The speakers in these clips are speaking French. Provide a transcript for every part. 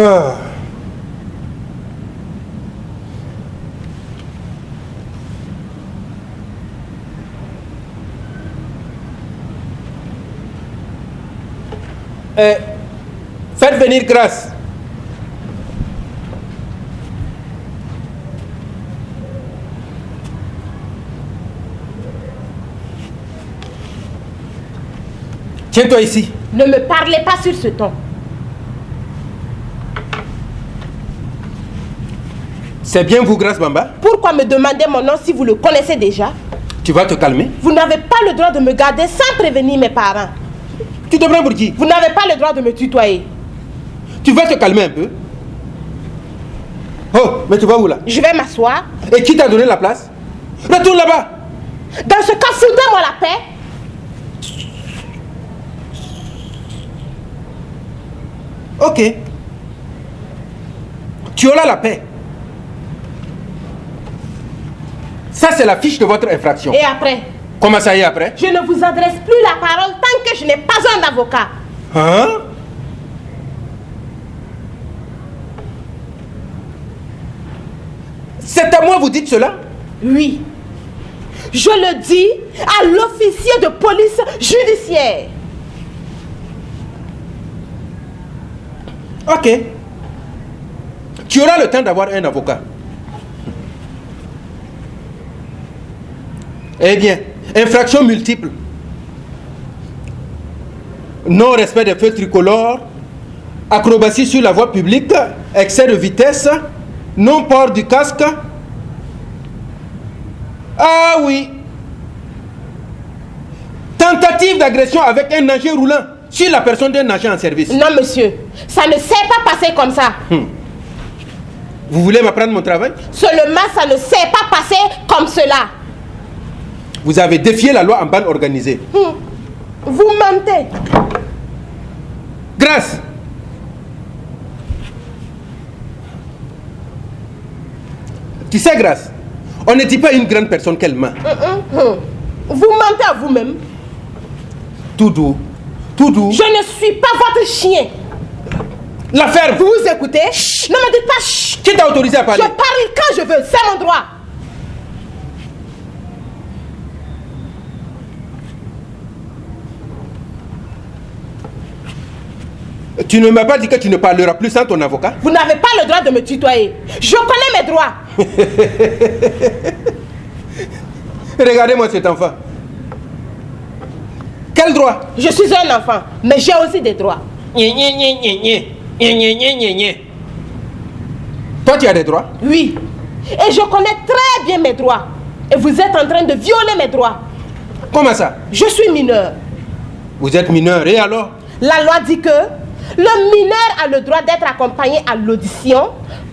Ah. Faites venir Grâce. Tiens-toi ici. Ne me parlez pas sur ce ton. C'est bien vous, Grâce Bamba? Pourquoi me demander mon nom si vous le connaissez déjà? Tu vas te calmer? Vous n'avez pas le droit de me garder sans prévenir mes parents. Tu te prends pour qui? Vous n'avez pas le droit de me tutoyer. Tu vas te calmer un peu? Oh, mais tu vas où là? Je vais m'asseoir. Et qui t'a donné la place? Retourne là-bas. Dans ce cas, foutez-moi la paix. Ok. Tu auras la paix. Ça, c'est la fiche de votre infraction. Et après? Comment ça y est après? Je ne vous adresse plus la parole tant que je n'ai pas un avocat. Hein? C'est à moi vous dites cela? Oui. Je le dis à l'officier de police judiciaire. Ok. Tu auras le temps d'avoir un avocat. Eh bien, infraction multiple. Non-respect des feux tricolores, acrobatie sur la voie publique, excès de vitesse, non-port du casque. Ah oui. Tentative d'agression avec un engin roulant sur la personne d'un agent en service. Non, monsieur. Ça ne s'est pas passé comme ça. Vous voulez m'apprendre mon travail? Seulement, ça ne s'est pas passé comme cela. Vous avez défié la loi en bande organisée. Vous mentez. Grâce. Tu sais, Grâce, on ne dit pas à une grande personne qu'elle ment. Vous mentez à vous-même. Tout doux. Tout doux. Je ne suis pas votre chien. La ferme. Vous vous écoutez? Chut. Ne me dites pas chut. Qui t'a autorisé à parler? Je parle quand je veux, c'est mon droit. Tu ne m'as pas dit que tu ne parleras plus sans ton avocat? Vous n'avez pas le droit de me tutoyer. Je connais mes droits. Regardez-moi cet enfant. Quel droit? Je suis un enfant, mais j'ai aussi des droits. Toi, tu as des droits? Oui. Et je connais très bien mes droits. Et vous êtes en train de violer mes droits. Comment ça? Je suis mineur. Vous êtes mineur, et alors? La loi dit que le mineur a le droit d'être accompagné à l'audition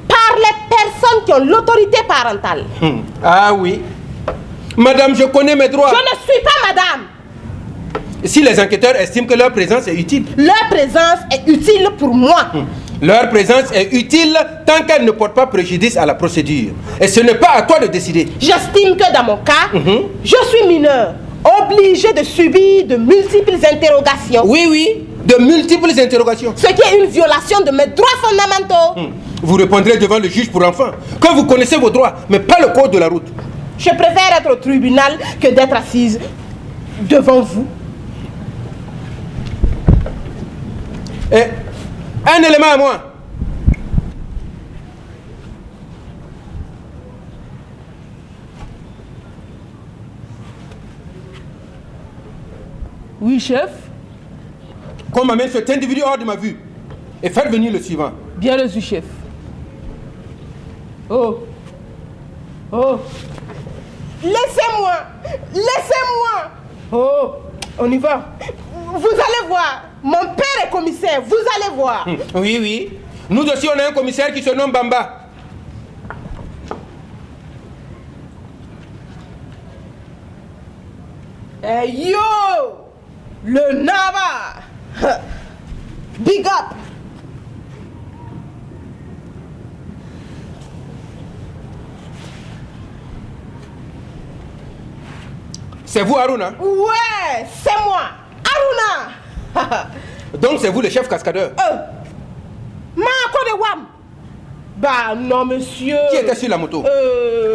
par les personnes qui ont l'autorité parentale. Ah oui. Madame, je connais mes droits. Je ne suis pas madame. Si les enquêteurs estiment que leur présence est utile. Leur présence est utile pour moi. Leur présence est utile tant qu'elle ne porte pas préjudice à la procédure. Et ce n'est pas à toi de décider. J'estime que dans mon cas, je suis mineur, obligé de subir de multiples interrogations. Oui, oui, de multiples interrogations. Ce qui est une violation de mes droits fondamentaux. Vous répondrez devant le juge pour enfants que vous connaissez vos droits, mais pas le code de la route. Je préfère être au tribunal que d'être assise devant vous. Et un élément à moi. Oui, chef. Qu'on m'amène cet individu hors de ma vue et faire venir le suivant. Bien reçu, chef. Oh. Oh. Laissez-moi. Laissez-moi. Oh. On y va. Vous allez voir. Mon père est commissaire. Vous allez voir. Oui, oui. Nous aussi, on a un commissaire qui se nomme Bamba. Hey yo! Le Nava! Big up! C'est vous, Aruna? Ouais, c'est moi, Aruna! Donc c'est vous le chef cascadeur? Ma quoi de Bah non, monsieur. Qui était sur la moto?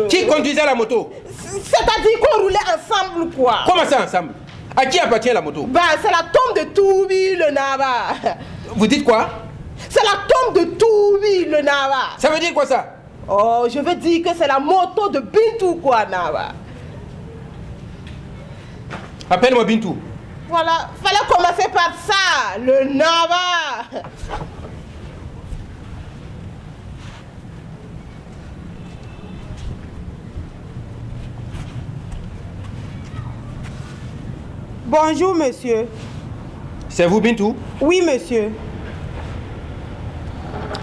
Qui conduisait la moto? C'est-à-dire qu'on roulait ensemble, quoi. Comment ça, ensemble? À qui appartient la moto? Bah, c'est la tombe de Toubi, le Nava. Vous dites quoi? C'est la tombe de Toubi, le Nava. Ça veut dire quoi, ça? Oh, je veux dire que c'est la moto de Bintou, quoi, Nava. Appelle-moi Bintou. Voilà, fallait commencer par ça, le Nava. Bonjour, monsieur. C'est vous, Bintou? Oui, monsieur.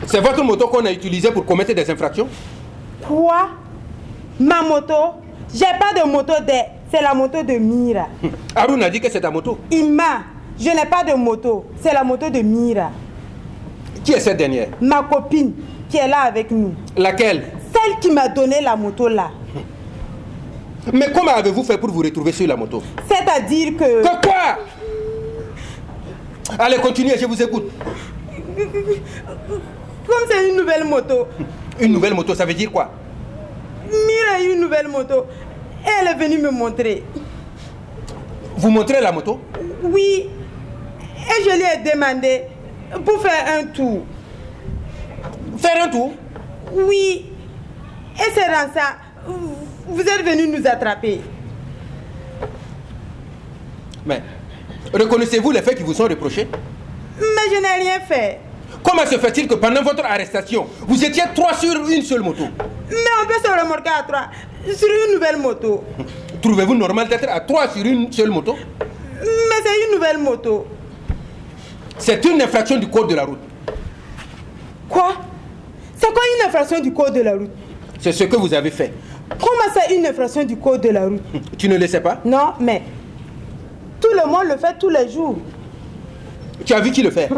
C'est votre moto qu'on a utilisée pour commettre des infractions? Quoi? Ma moto? J'ai pas de moto c'est la moto de Mira. Haroun a dit que c'est ta moto. Ima, je n'ai pas de moto. C'est la moto de Mira. Qui est cette dernière? Ma copine qui est là avec nous. Laquelle? Celle qui m'a donné la moto là. Mais comment avez-vous fait pour vous retrouver sur la moto? C'est-à-dire que... Que quoi? Allez, continuez, je vous écoute. Comme c'est une nouvelle moto. Une nouvelle moto, ça veut dire quoi? Mira a eu une nouvelle moto. Elle est venue me montrer. Vous montrez la moto? Oui. Et je lui ai demandé pour faire un tour. Faire un tour? Oui. Et c'est dans ça, vous êtes venu nous attraper. Mais reconnaissez-vous les faits qui vous sont reprochés? Mais je n'ai rien fait. Comment se fait-il que pendant votre arrestation, vous étiez 3 sur une seule moto? Mais on peut se remorquer à 3 sur une nouvelle moto. Trouvez-vous normal d'être à 3 sur une seule moto? Mais c'est une nouvelle moto. C'est une infraction du code de la route. Quoi? C'est quoi une infraction du code de la route? C'est ce que vous avez fait. Comment ça, une infraction du code de la route? Tu ne le sais pas? Non, mais tout le monde le fait tous les jours. Tu as vu qui le fait?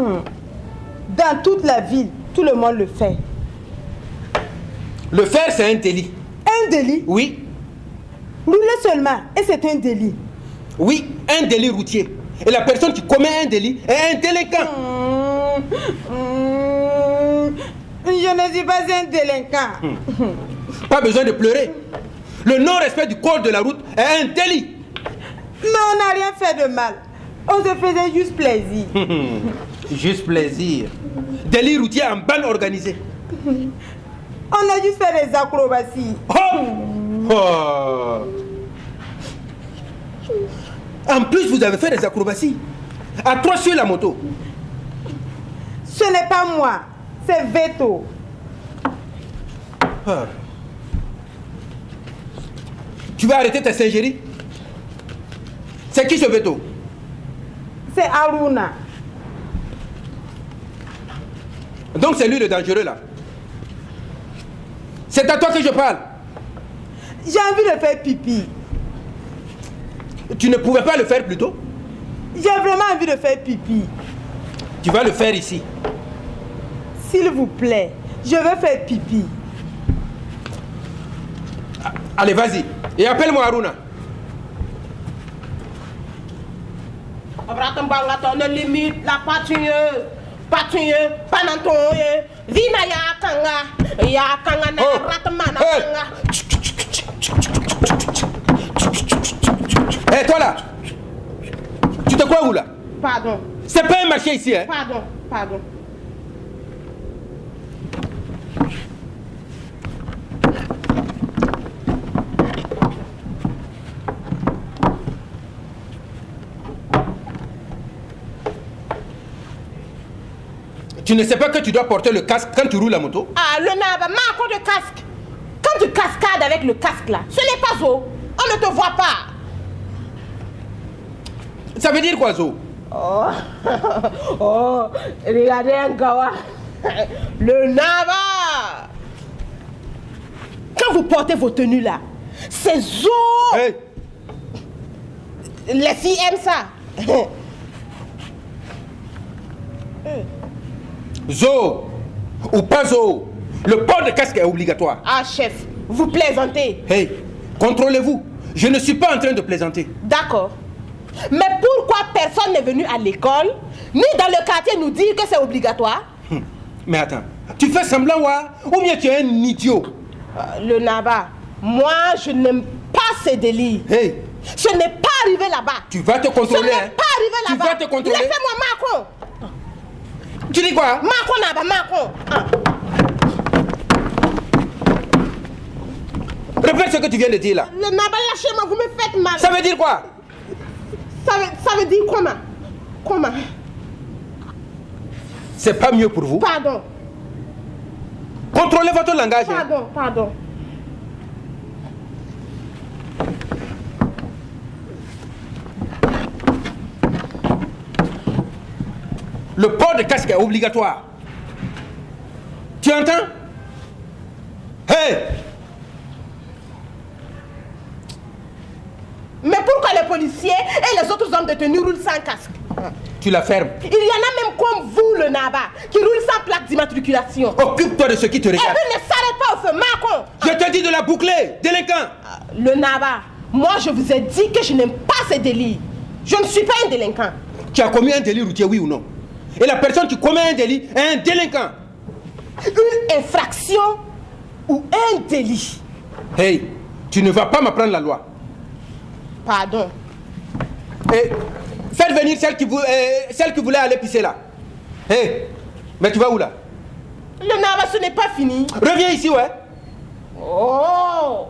Dans toute la ville, tout le monde le fait. Le faire, c'est un délit. Un délit? Oui. Rouler seulement, et c'est un délit. Oui, un délit routier. Et la personne qui commet un délit est un délinquant. Je ne suis pas un délinquant. Pas besoin de pleurer. Le non-respect du code de la route est un délit. Mais on n'a rien fait de mal. On se faisait juste plaisir. Juste plaisir. Délit routier en bande organisée. On a juste fait des acrobaties. Oh! Oh! En plus, vous avez fait des acrobaties. À 3 sur la moto. Ce n'est pas moi, c'est Veto. Ah. Tu vas arrêter ta singerie? C'est qui ce Veto? C'est Aruna. Donc c'est lui le dangereux là. C'est à toi que je parle. J'ai envie de faire pipi. Tu ne pouvais pas le faire plus tôt? J'ai vraiment envie de faire pipi. Tu vas le faire ici. S'il vous plaît, je veux faire pipi. Allez, vas-y. Et appelle-moi Aruna. On ne limite la patrie, pananton, vina ya kanga na ratmana kanga. Hé, toi là! Tu te crois où là? Pardon, C'est pas un marché ici, hein? pardon. Tu ne sais pas que tu dois porter le casque quand tu roules la moto? Ah, le naba, manque de casque. Quand tu cascades avec le casque là, ce n'est pas Zo. On ne te voit pas. Ça veut dire quoi, Zo? Oh, regardez un gawa. Le nava. Quand vous portez vos tenues là, c'est Zo. Hey. Les filles aiment ça. Zo ou pas Zo, le port de casque est obligatoire. Ah, chef, vous plaisantez. Hey, contrôlez-vous. Je ne suis pas en train de plaisanter. D'accord. Mais pourquoi personne n'est venu à l'école, ni dans le quartier nous dire que c'est obligatoire? Mais attends, Tu fais semblant, ou bien tu es un idiot? Le Naba, moi je n'aime pas ces délits. Hey. Je n'ai pas arrivé là-bas. Tu vas te contrôler. Je n'ai pas arrivé là-bas. Tu vas te contrôler. Laissez-moi, Macron. Tu dis quoi? Macron, Naba, Macron. Répète ce que tu viens de dire là. Le Naba, lâchez-moi, vous me faites mal. Ça veut dire quoi? Ça veut dire comment? Comment? C'est pas mieux pour vous? Pardon. Contrôlez votre langage. Pardon, pardon. Le port de casque est obligatoire. Tu entends? Hey! Mais pourquoi les policiers et les autres hommes détenus roulent sans casque? Tu la fermes. Il y en a même comme vous, le Naba, qui roulent sans plaque d'immatriculation. Occupe-toi de ce qui te Et regarde. puis ne s'arrête pas au feu, Macron. Je te dis de la boucler, délinquant. Le Naba, moi je vous ai dit que je n'aime pas ces délits. Je ne suis pas un délinquant. Tu as commis un délit routier, oui ou non? Et la personne qui commet un délit est un délinquant. Une infraction ou un délit? Hey, tu ne vas pas m'apprendre la loi. Pardon. Hey, faites venir celle qui voulait aller pisser là. Hey, mais tu vas où là? Le Naba, ce n'est pas fini. Reviens ici, ouais. Oh!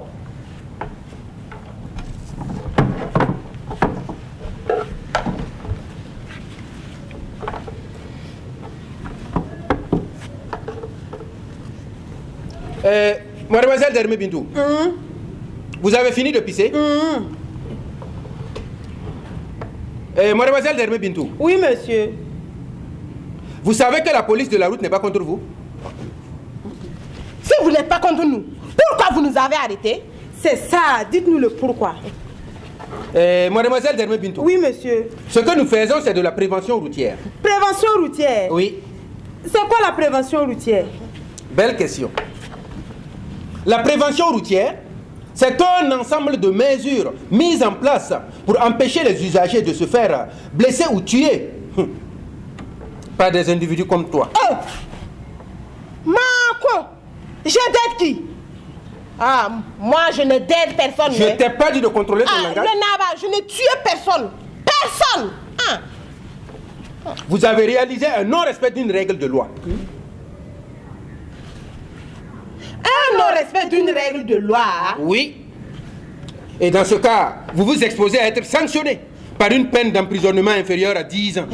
Mademoiselle Derme Bintou, vous avez fini de pisser? Mademoiselle Derme Bintou, Oui, monsieur. vous savez que la police de la route n'est pas contre vous? Si vous n'êtes pas contre nous, pourquoi vous nous avez arrêtés? C'est ça, dites-nous le pourquoi. Mademoiselle Derme Bintou, Oui, monsieur. ce que nous faisons, c'est de la prévention routière. Prévention routière. Oui, C'est quoi la prévention routière? belle question. La prévention routière, c'est un ensemble de mesures mises en place pour empêcher les usagers de se faire blesser ou tuer par des individus comme toi. Oh! Macron! Je d'aide qui? Ah, moi je ne d'aide personne. Je t'ai pas dit de contrôler ton Le langage. Naba, je n'ai tué personne. Personne! Vous avez réalisé un non-respect d'une règle de loi. Un non-respect d'une règle de loi. Oui. Et dans ce cas, vous vous exposez à être sanctionné par une peine d'emprisonnement inférieure à 10 ans.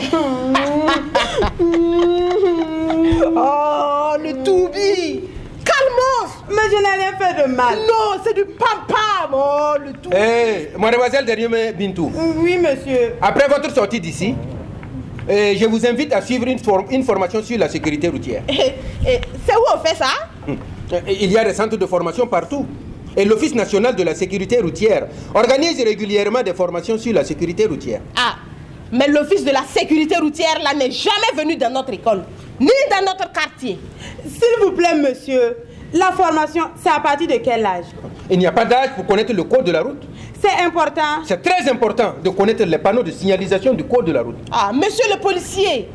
Oh, le toubi! Calmos! Mais je n'ai rien fait de mal. Non, c'est du pam-pam! Oh, le toubi! Mademoiselle Derme Bintou, Oui, monsieur. après votre sortie d'ici, je vous invite à suivre une formation sur la sécurité routière. C'est où on fait ça? Il y a des centres de formation partout. Et l'Office national de la sécurité routière organise régulièrement des formations sur la sécurité routière. Ah, mais l'office de la sécurité routière là n'est jamais venu dans notre école, ni dans notre quartier. S'il vous plaît, monsieur, la formation, c'est à partir de quel âge? Il n'y a pas d'âge pour connaître le code de la route. C'est important. C'est très important de connaître les panneaux de signalisation du code de la route. Ah, monsieur le policier,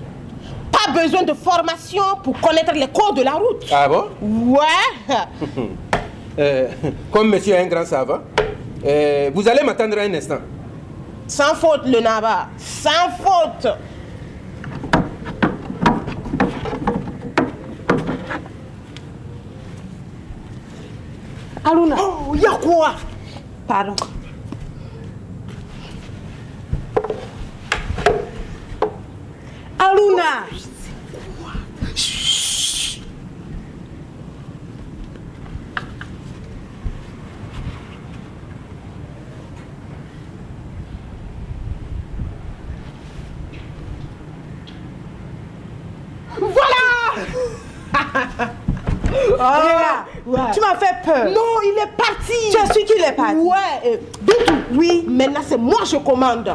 pas besoin de formation pour connaître les codes de la route. Ah bon? Ouais. Comme monsieur est un grand savant, vous allez m'attendre un instant. Sans faute, le Naba. Sans faute. Aruna. Oh, y'a quoi? Pardon. Aruna. Ah, Ouais. Tu m'as fait peur. non, il est parti. Tu as su qu'il est parti? Ouais. Bintou, Oui. maintenant c'est moi je commande.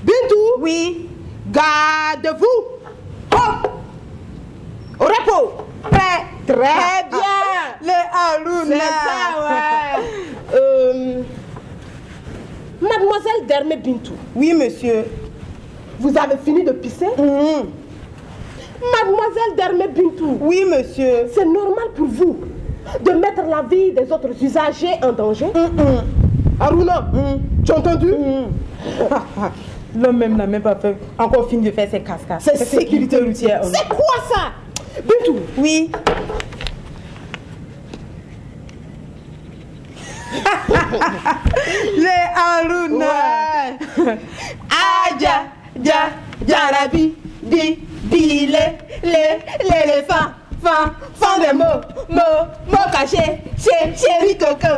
Bintou, Oui. garde-vous. Hop. Au repos. Prêt. Très bien. Le Aruna. C'est ça, ouais. Mademoiselle Derme Bintou, Oui, monsieur. vous avez fini de pisser? Mademoiselle Derme Bintou. Oui, monsieur. C'est normal pour vous de mettre la vie des autres usagers en danger? Aruna, tu as entendu? L'homme même n'a même pas fait, encore fini de faire ses cascades. C'est sécurité routière. C'est quoi ça? Bintou. Oui. Les Aruna. Ouais. Aja, jarabi, l'éléphant, fan de mots cachés, chéri coco.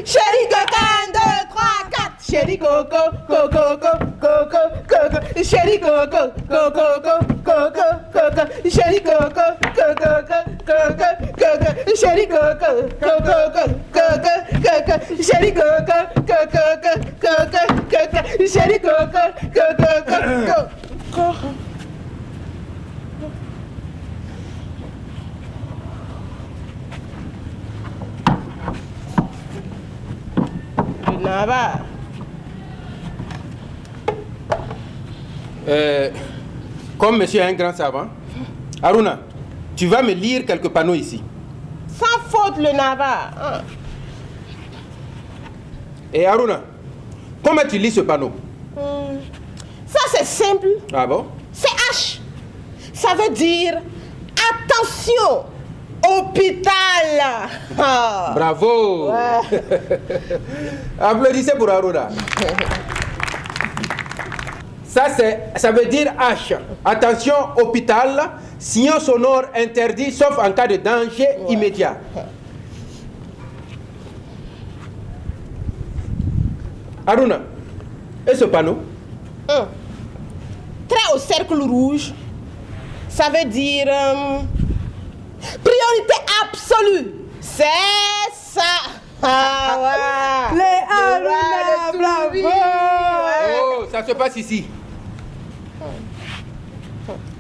Chéri coco, 1, 2, 3, 4. Chéri coco, chéri coco, chéri coco, chéri coco, chéri coco, chéri coco. Nava. Comme monsieur est un grand savant, Aruna, tu vas me lire quelques panneaux ici. Sans faute, le Nava. Et Aruna, comment tu lis ce panneau? Ça, c'est simple. Ah bon? C'est H. Ça veut dire attention, hôpital. Bravo. Ouais. Applaudissez pour Aruna. Ça veut dire H. Attention, hôpital, signaux sonores interdits sauf en cas de danger immédiat. Aruna, et ce panneau? Trait au cercle rouge, ça veut dire priorité absolue. C'est ça. Ah ouais. Les Aruna, bravo. Oh, ça se passe ici.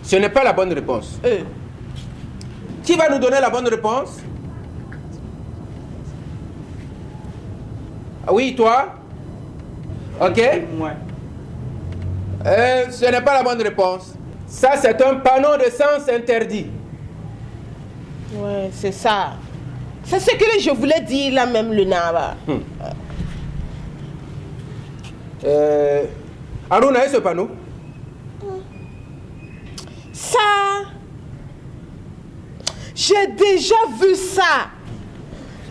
Ce n'est pas la bonne réponse. Qui va nous donner la bonne réponse? Oui, toi? Ok? Moi. Ce n'est pas la bonne réponse. Ça, c'est un panneau de sens interdit. Ouais, c'est ça. C'est ce que je voulais dire là même, le Nava. Aruna, et ce panneau? Ça, j'ai déjà vu ça.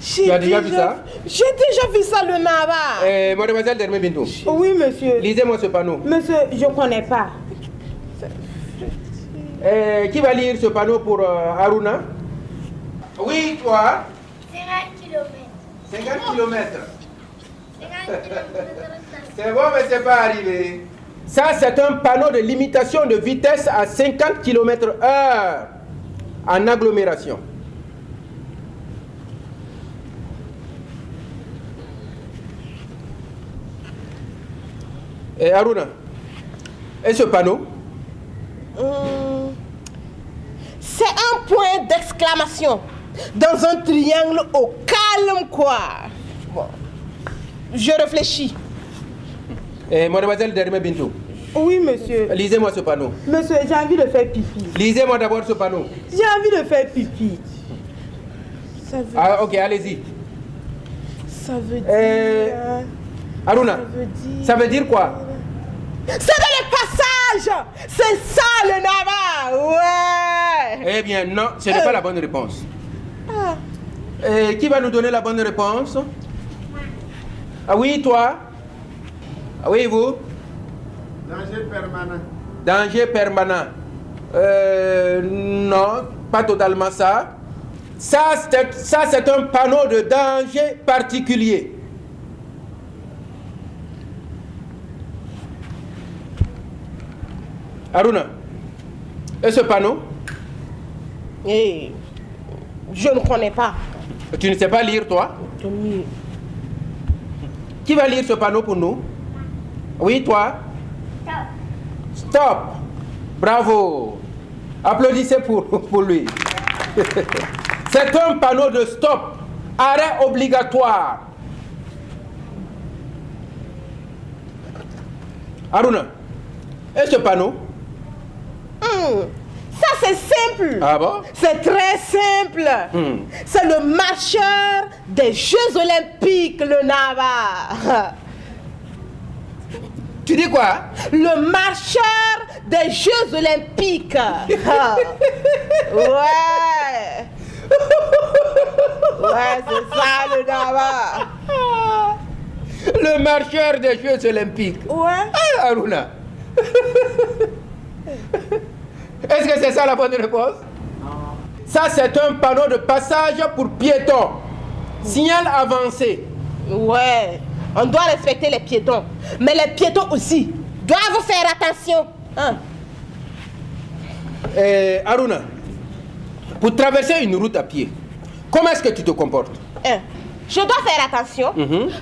Tu as déjà vu ça? J'ai déjà vu ça, le Nava. Mademoiselle Derme Bintou, Oui, monsieur. lisez-moi ce panneau. Monsieur, je ne connais pas. Qui va lire ce panneau pour Aruna? Oui, toi? 50 km. 50 km. 50 km. C'est bon, mais c'est pas arrivé. Ça, c'est un panneau de limitation de vitesse à 50 km/h en agglomération. Et Aruna, et ce panneau? C'est un point d'exclamation dans un triangle au calme, quoi. Bon. Je réfléchis. Et mademoiselle Derme Bintou, Oui, monsieur. lisez-moi ce panneau. Monsieur, j'ai envie de faire pipi. Lisez-moi d'abord ce panneau. J'ai envie de faire pipi. Ça veut, Ah, ok, allez-y. ça veut dire... Aruna, ça veut dire quoi? C'est dans le passage. C'est ça, le Nava. Ouais. Eh bien, non, ce n'est pas la bonne réponse. Qui va nous donner la bonne réponse? Ah oui, toi? Ah oui, vous? Danger permanent. Danger permanent. Non, pas totalement ça. Ça, c'est un panneau de danger particulier. Aruna, et ce panneau? Et je ne connais pas. Tu ne sais pas lire, toi? Qui va lire ce panneau pour nous? Oui, toi? Stop. Bravo. Applaudissez pour lui. C'est un panneau de stop. Arrêt obligatoire. Aruna, et ce panneau? Ça, c'est simple. Ah bon? C'est très simple. C'est le marcheur des Jeux Olympiques, le Nava. Tu dis quoi? Le marcheur des Jeux Olympiques. Ouais. Ouais, c'est ça, le Nava. Le marcheur des Jeux Olympiques. Ouais. Ah, Aruna. Est-ce que c'est ça la bonne réponse? Non. Ça, c'est un panneau de passage pour piétons. Signal avancé. Ouais. On doit respecter les piétons. Mais les piétons aussi doivent faire attention. Hein? Aruna, pour traverser une route à pied, comment est-ce que tu te comportes? Je dois faire attention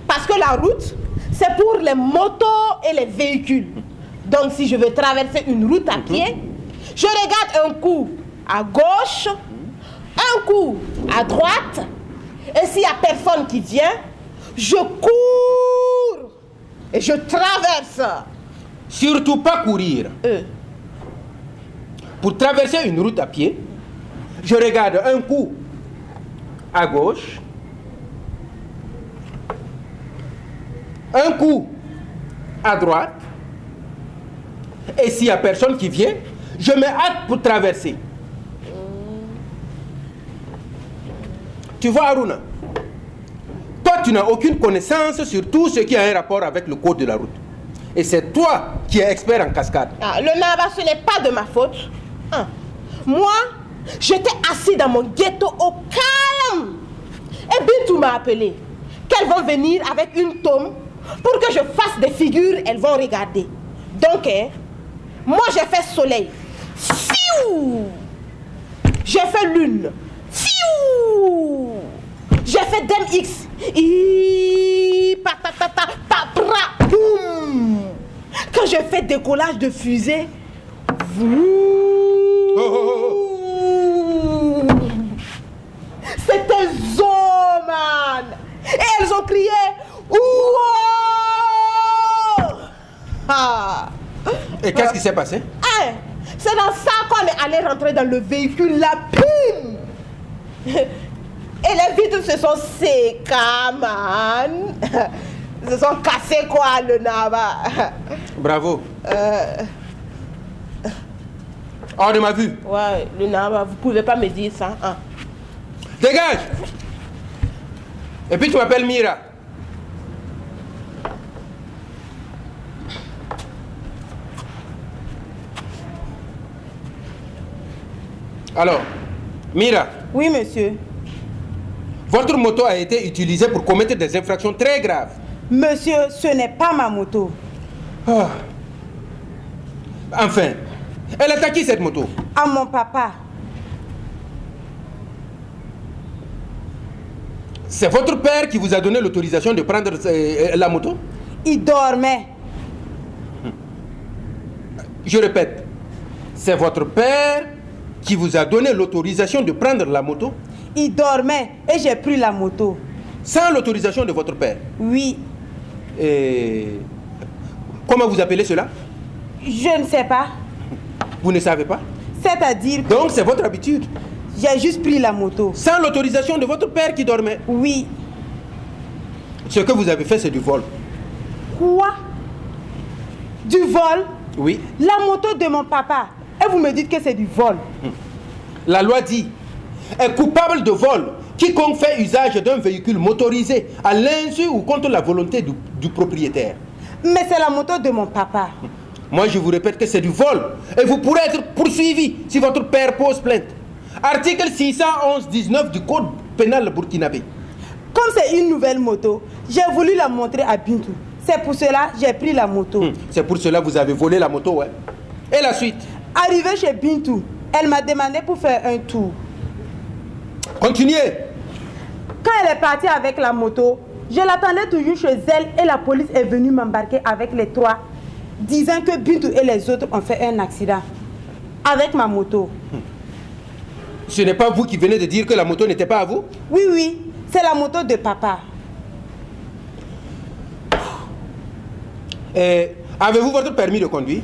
parce que la route, c'est pour les motos et les véhicules. Donc si je veux traverser une route à pied, je regarde un coup à gauche, un coup à droite, et s'il n'y a personne qui vient, je cours et je traverse. Surtout pas courir. Pour traverser une route à pied, je regarde un coup à gauche, un coup à droite, et s'il n'y a personne qui vient, je me hâte pour traverser. Tu vois, Aruna, toi, tu n'as aucune connaissance sur tout ce qui a un rapport avec le code de la route. Et c'est toi qui es expert en cascade. Le Nava, ce n'est pas de ma faute. Moi, j'étais assis dans mon ghetto au calme. Et Bintou m'a appelé qu'elles vont venir avec une tome pour que je fasse des figures, elles vont regarder. Donc, moi j'ai fait soleil. Fiou! J'ai fait lune. Fiou! J'ai fait DMX. Patatata, papra, boum! Quand j'ai fait décollage de fusée, c'était Zoman. Et elles ont crié Ouah! Et qu'est-ce qui s'est passé? C'est dans ça qu'on est allé rentrer dans le véhicule, la pime. Et les vitres se sont sécées, man. Se sont cassées quoi, le Nava. Bravo. Hors de ma vue. Ouais, le Nava, vous pouvez pas me dire ça. Dégage. Et puis tu m'appelles Mira. Alors, Mira. Oui, monsieur. Votre moto a été utilisée pour commettre des infractions très graves. Monsieur, ce n'est pas ma moto. Enfin, elle est à qui cette moto? À mon papa. C'est votre père qui vous a donné l'autorisation de prendre la moto? Il dormait. Je répète, c'est votre père qui vous a donné l'autorisation de prendre la moto? Il dormait et j'ai pris la moto. Sans l'autorisation de votre père? Oui. Et comment vous appelez cela? Je ne sais pas. Vous ne savez pas? C'est-à-dire que donc c'est votre habitude? j'ai juste pris la moto. Sans l'autorisation de votre père qui dormait? Oui. Ce que vous avez fait, c'est du vol. Quoi? Du vol? Oui. La moto de mon papa. Et vous me dites que c'est du vol. La loi dit, est coupable de vol quiconque fait usage d'un véhicule motorisé à l'insu ou contre la volonté du propriétaire. Mais c'est la moto de mon papa. Moi, je vous répète que c'est du vol. Et vous pourrez être poursuivi si votre père pose plainte. Article 611-19 du Code pénal burkinabé. Comme c'est une nouvelle moto, j'ai voulu la montrer à Bintou. C'est pour cela que j'ai pris la moto. C'est pour cela que vous avez volé la moto, ouais. Et la suite? Arrivé chez Bintou, elle m'a demandé pour faire un tour. Continuez. Quand elle est partie avec la moto, je l'attendais toujours chez elle et la police est venue m'embarquer avec les trois, disant que Bintou et les autres ont fait un accident avec ma moto. Ce n'est pas vous qui venez de dire que la moto n'était pas à vous? Oui, oui, c'est la moto de papa. Avez-vous votre permis de conduire?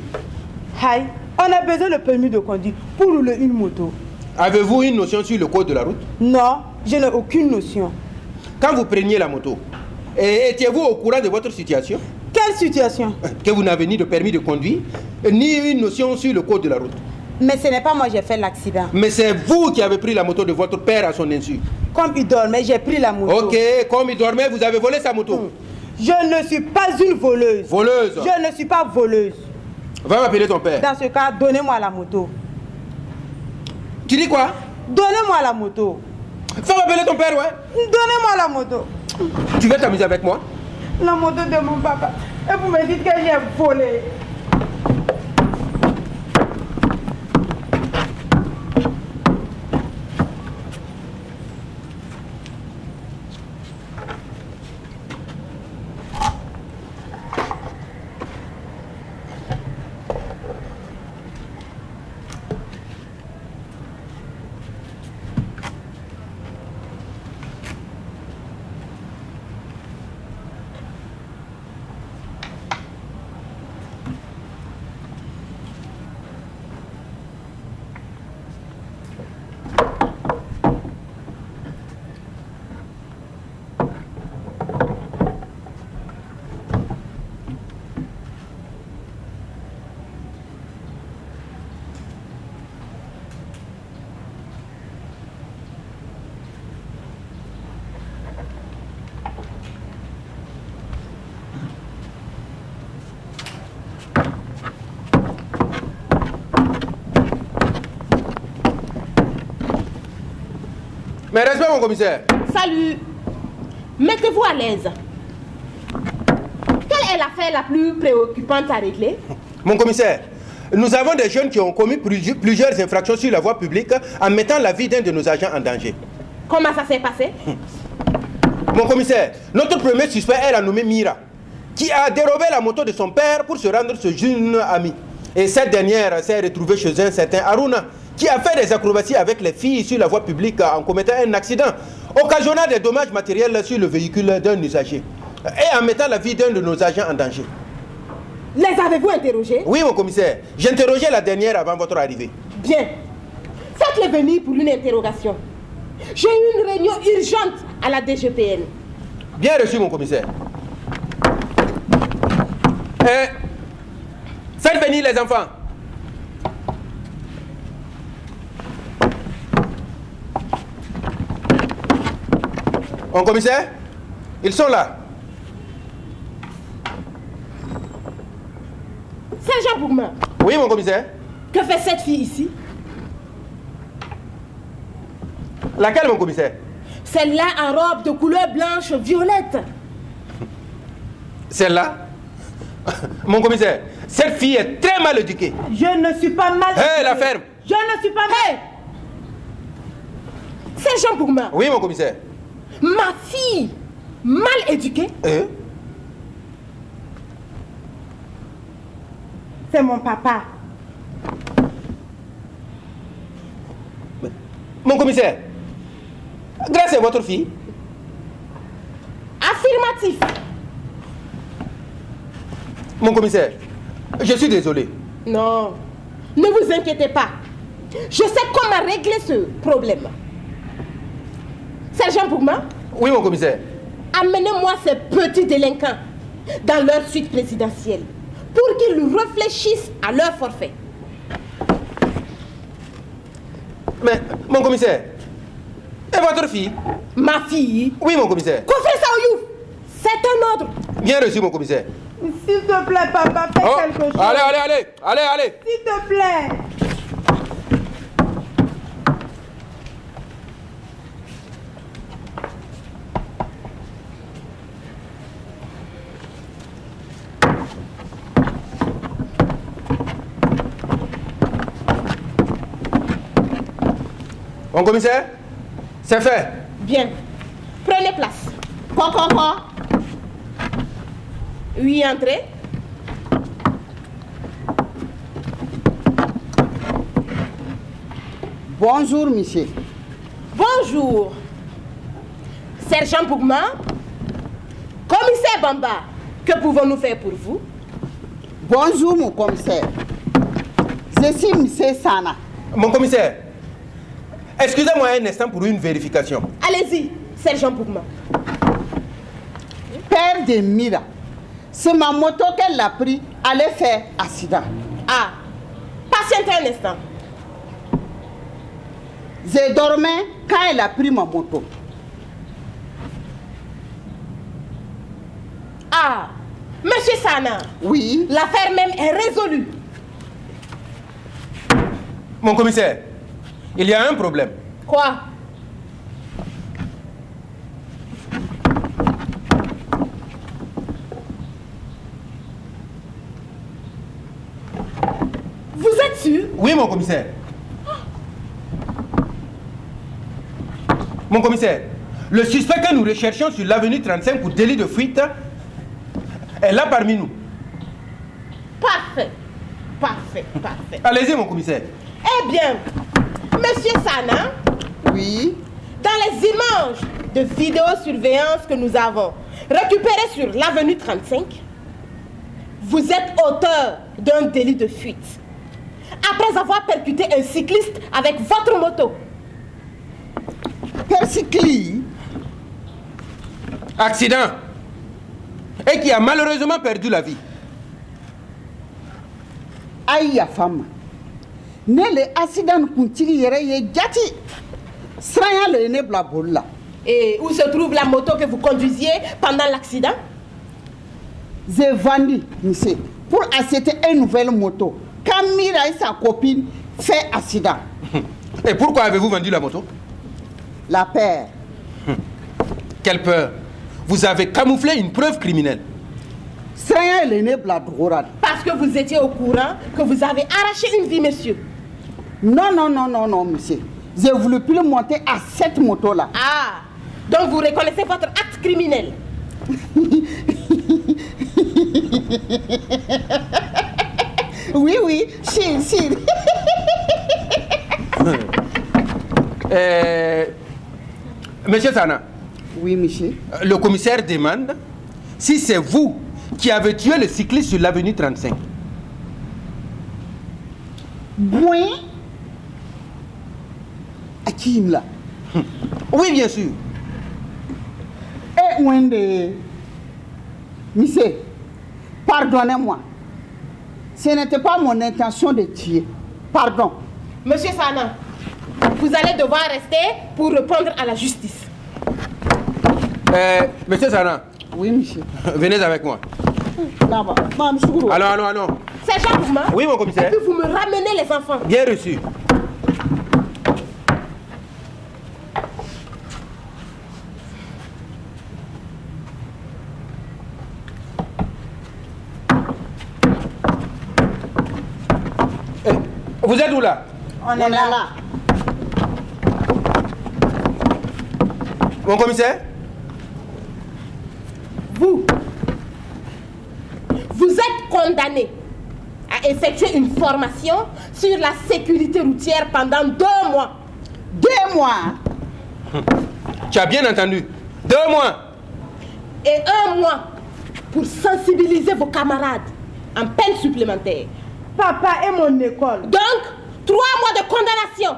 Hi, On a besoin de permis de conduire pour rouler une moto. Avez-vous une notion sur le code de la route? Non, je n'ai aucune notion. Quand vous preniez la moto, étiez-vous au courant de votre situation? Quelle situation? Que vous n'avez ni de permis de conduire, ni une notion sur le code de la route. Mais ce n'est pas moi qui ai fait l'accident. Mais c'est vous qui avez pris la moto de votre père à son insu. Comme il dormait, j'ai pris la moto. Ok, comme il dormait, vous avez volé sa moto. Je ne suis pas une voleuse. Voleuse? Je ne suis pas voleuse. Va m'appeler ton père. Dans ce cas, donnez-moi la moto. Tu dis quoi? Donnez-moi la moto. Va m'appeler ton père, ouais. Donnez-moi la moto. Tu veux t'amuser avec moi? La moto de mon papa. Et vous me dites que j'ai volé. Mais respect, mon commissaire. Salut. Mettez-vous à l'aise. Quelle est l'affaire la plus préoccupante à régler? Mon commissaire, nous avons des jeunes qui ont commis plusieurs infractions sur la voie publique en mettant la vie d'un de nos agents en danger. Comment ça s'est passé? Mon commissaire, notre premier suspect est la nommée Mira, qui a dérobé la moto de son père pour se rendre ce jeune ami. Et cette dernière s'est retrouvée chez un certain Aruna, qui a fait des acrobaties avec les filles sur la voie publique en commettant un accident, occasionnant des dommages matériels sur le véhicule d'un usager et en mettant la vie d'un de nos agents en danger. Les avez-vous interrogés? Oui, mon commissaire. J'interrogeais la dernière avant votre arrivée. Bien. Faites-les venir pour une interrogation. J'ai eu une réunion urgente à la DGPN. Bien reçu, mon commissaire. Faites venir les enfants. Mon commissaire, ils sont là. Sergent Bougman. Oui, mon commissaire. Que fait cette fille ici? Laquelle, mon commissaire? Celle-là en robe de couleur blanche violette. Celle-là? Mon commissaire, cette fille est très mal éduquée. Je ne suis pas mal. Hé, la ferme! Je ne suis pas mal. Sergent Bougman. Oui, mon commissaire. Ma fille, mal éduquée? C'est mon papa. Mon commissaire, grâce à votre fille. Affirmatif. Mon commissaire, je suis désolé. Non, ne vous inquiétez pas. Je sais comment régler ce problème. Sergent Bougman? Oui, mon commissaire. Amenez-moi ces petits délinquants dans leur suite présidentielle pour qu'ils réfléchissent à leur forfait. Mais, mon commissaire, et votre fille? Ma fille? Oui, mon commissaire. Confiez ça au Youf. C'est un ordre. Bien reçu, mon commissaire. S'il te plaît, papa, fais quelque chose. Allez. S'il te plaît. Mon commissaire, c'est fait. Bien. Prenez place. Quoi. Oui, entrez. Bonjour, monsieur. Bonjour. Sergent Bougman. Commissaire Bamba. Que pouvons-nous faire pour vous? Bonjour, mon commissaire. Je suis M. Sana. Mon commissaire, excusez-moi un instant pour une vérification. Allez-y, sergent Bougma. Père de Mira. C'est ma moto qu'elle a pris, allait faire accident. Ah, patientez un instant. Je dormais quand elle a pris ma moto. Ah, monsieur Sana. Oui. L'affaire même est résolue. Mon commissaire, il y a un problème. Quoi? Vous êtes sûr? Oui, mon commissaire. Mon commissaire, le suspect que nous recherchons sur l'avenue 35 pour délit de fuite est là parmi nous. Parfait. Parfait, parfait. Allez-y, mon commissaire. Eh bien, monsieur Sana, Oui. dans les images de vidéosurveillance que nous avons récupérées sur l'avenue 35, vous êtes auteur d'un délit de fuite. Après avoir percuté un cycliste avec votre moto. Persécli. Accident. Et qui a malheureusement perdu la vie. Aïe, femme. Ne le accident kuntigi yere ye jati. Sraya le ne blabola. Et où se trouve la moto que vous conduisiez pendant l'accident? J'ai vendu, monsieur, pour acheter une nouvelle moto. Quand Mira et sa copine fait accident. Et pourquoi avez-vous vendu la moto? La peur. Quelle peur? Vous avez camouflé une preuve criminelle. Sraya le ne bladora. Parce que vous étiez au courant que vous avez arraché une vie, monsieur. Non, non, non, non, non, monsieur. J'ai voulu plus monter à cette moto-là. Ah, donc vous reconnaissez votre acte criminel. Oui, oui, si. Monsieur Sana, Oui, monsieur. le commissaire demande si c'est vous qui avez tué le cycliste sur l'avenue 35. Bon. Akim là. Oui, bien sûr. Et Wende. Monsieur, pardonnez-moi. Ce n'était pas mon intention de tuer. Pardon. Monsieur Sana, vous allez devoir rester pour répondre à la justice. Monsieur Sana, Oui, monsieur. venez avec moi. Là-bas. Madame Soukourou. Allons. Sergent Bougma, Oui, mon commissaire. et puis vous me ramenez les enfants. Bien reçu. Vous êtes où là? On est là. Mon commissaire? Vous êtes condamné à effectuer une formation sur la sécurité routière pendant 2 mois. 2 mois. Tu as bien entendu. 2 mois. Et 1 mois pour sensibiliser vos camarades en peine supplémentaire. Papa et mon école. Donc, 3 mois de condamnation.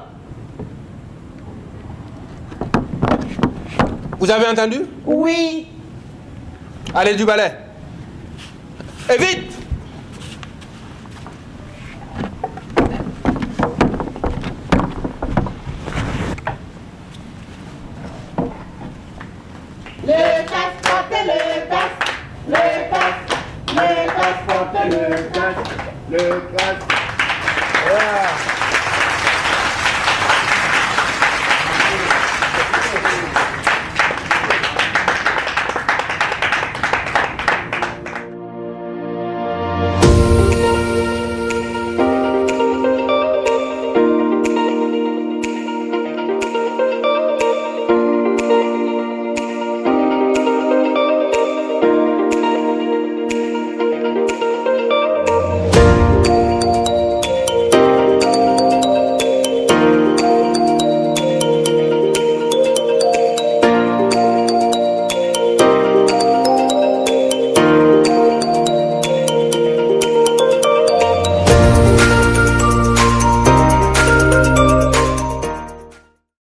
Vous avez entendu? Oui. Allez du balai. Et vite! Le casque, portez le casque. Le casque, portez le casque. Le casque. Voilà.